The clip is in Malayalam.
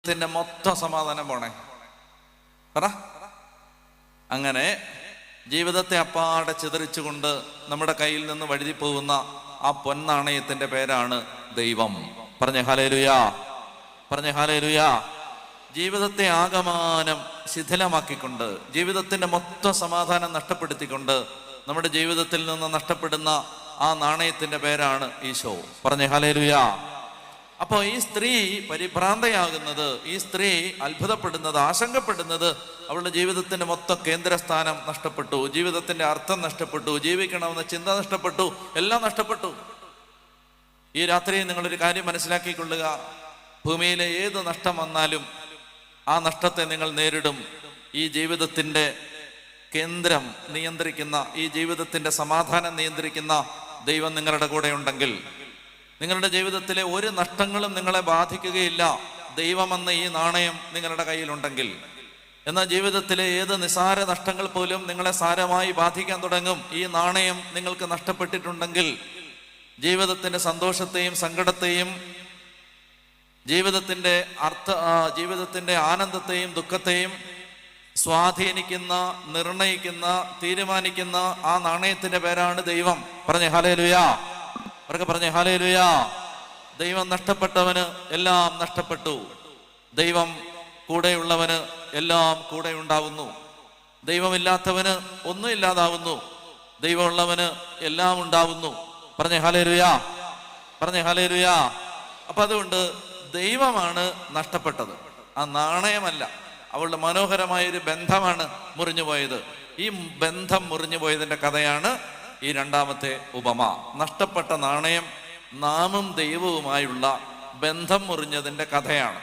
ത്തിന്റെ മൊത്തം സമാധാനം പോണേ പറ. അങ്ങനെ ജീവിതത്തെ അപ്പാടെ ചിതറിച്ചുകൊണ്ട് നമ്മുടെ കയ്യിൽ നിന്ന് വഴുതി പോകുന്ന ആ പൊന്നാണയത്തിന്റെ പേരാണ് ദൈവം. പറഞ്ഞേ ഹല്ലേലൂയാ, പറഞ്ഞേ ഹല്ലേലൂയാ. ജീവിതത്തെ ആകമാനം ശിഥിലമാക്കിക്കൊണ്ട്, ജീവിതത്തിന്റെ മൊത്തം സമാധാനം നഷ്ടപ്പെടുത്തിക്കൊണ്ട് നമ്മുടെ ജീവിതത്തിൽ നിന്ന് നഷ്ടപ്പെടുന്ന ആ നാണയത്തിന്റെ പേരാണ് ഈശോ. പറഞ്ഞേ ഹല്ലേലൂയാ. അപ്പോൾ ഈ സ്ത്രീ പരിഭ്രാന്തയാകുന്നത്, ഈ സ്ത്രീ അത്ഭുതപ്പെടുന്നത്, ആശങ്കപ്പെടുന്നത് അവളുടെ ജീവിതത്തിന്റെ മൊത്തം കേന്ദ്രസ്ഥാനം നഷ്ടപ്പെട്ടു, ജീവിതത്തിന്റെ അർത്ഥം നഷ്ടപ്പെട്ടു, ജീവിക്കണമെന്ന ചിന്ത നഷ്ടപ്പെട്ടു, എല്ലാം നഷ്ടപ്പെട്ടു. ഈ രാത്രി നിങ്ങളൊരു കാര്യം മനസ്സിലാക്കിക്കൊള്ളുക. ഭൂമിയിലെ ഏത് നഷ്ടം വന്നാലും ആ നഷ്ടത്തെ നിങ്ങൾ നേരിടും. ഈ ജീവിതത്തിന്റെ കേന്ദ്രം നിയന്ത്രിക്കുന്ന, ഈ ജീവിതത്തിന്റെ സമാധാനം നിയന്ത്രിക്കുന്ന ദൈവം നിങ്ങളുടെ കൂടെ ഉണ്ടെങ്കിൽ നിങ്ങളുടെ ജീവിതത്തിലെ ഒരു നഷ്ടങ്ങളും നിങ്ങളെ ബാധിക്കുകയില്ല. ദൈവമെന്ന ഈ നാണയം നിങ്ങളുടെ കയ്യിലുണ്ടെങ്കിൽ. എന്നാൽ ജീവിതത്തിലെ ഏത് നിസാര നഷ്ടങ്ങൾ പോലും നിങ്ങളെ സാരമായി ബാധിക്കാൻ തുടങ്ങും. ഈ നാണയം നിങ്ങൾക്ക് നഷ്ടപ്പെട്ടിട്ടുണ്ടെങ്കിൽ ജീവിതത്തിന്റെ സന്തോഷത്തെയും സങ്കടത്തെയും, ജീവിതത്തിന്റെ ആനന്ദത്തെയും ദുഃഖത്തെയും സ്വാധീനിക്കുന്ന, നിർണയിക്കുന്ന, തീരുമാനിക്കുന്ന ആ നാണയത്തിന്റെ പേരാണ് ദൈവം. പറഞ്ഞേ ഹല്ലേലൂയാ, അവർക്ക് പറഞ്ഞേ ഹല്ലേലൂയാ. ദൈവം നഷ്ടപ്പെട്ടവന് എല്ലാം നഷ്ടപ്പെട്ടു. ദൈവം കൂടെയുള്ളവന് എല്ലാം കൂടെ ഉണ്ടാവുന്നു. ദൈവമില്ലാത്തവന് ഒന്നും ഇല്ലാതാവുന്നു. ദൈവമുള്ളവന് എല്ലാം ഉണ്ടാവുന്നു. പറഞ്ഞേ ഹല്ലേലൂയാ, പറഞ്ഞേ ഹല്ലേലൂയാ. അപ്പൊ അതുകൊണ്ട് ദൈവമാണ് നഷ്ടപ്പെട്ടത്, ആ നാണയമല്ല. അവളുടെ മനോഹരമായൊരു ബന്ധമാണ് മുറിഞ്ഞുപോയത്. ഈ ബന്ധം മുറിഞ്ഞുപോയതിന്റെ കഥയാണ് ഈ രണ്ടാമത്തെ ഉപമ. നഷ്ടപ്പെട്ട നാണയം നാമും ദൈവവുമായുള്ള ബന്ധം മുറിഞ്ഞതിന്റെ കഥയാണ്.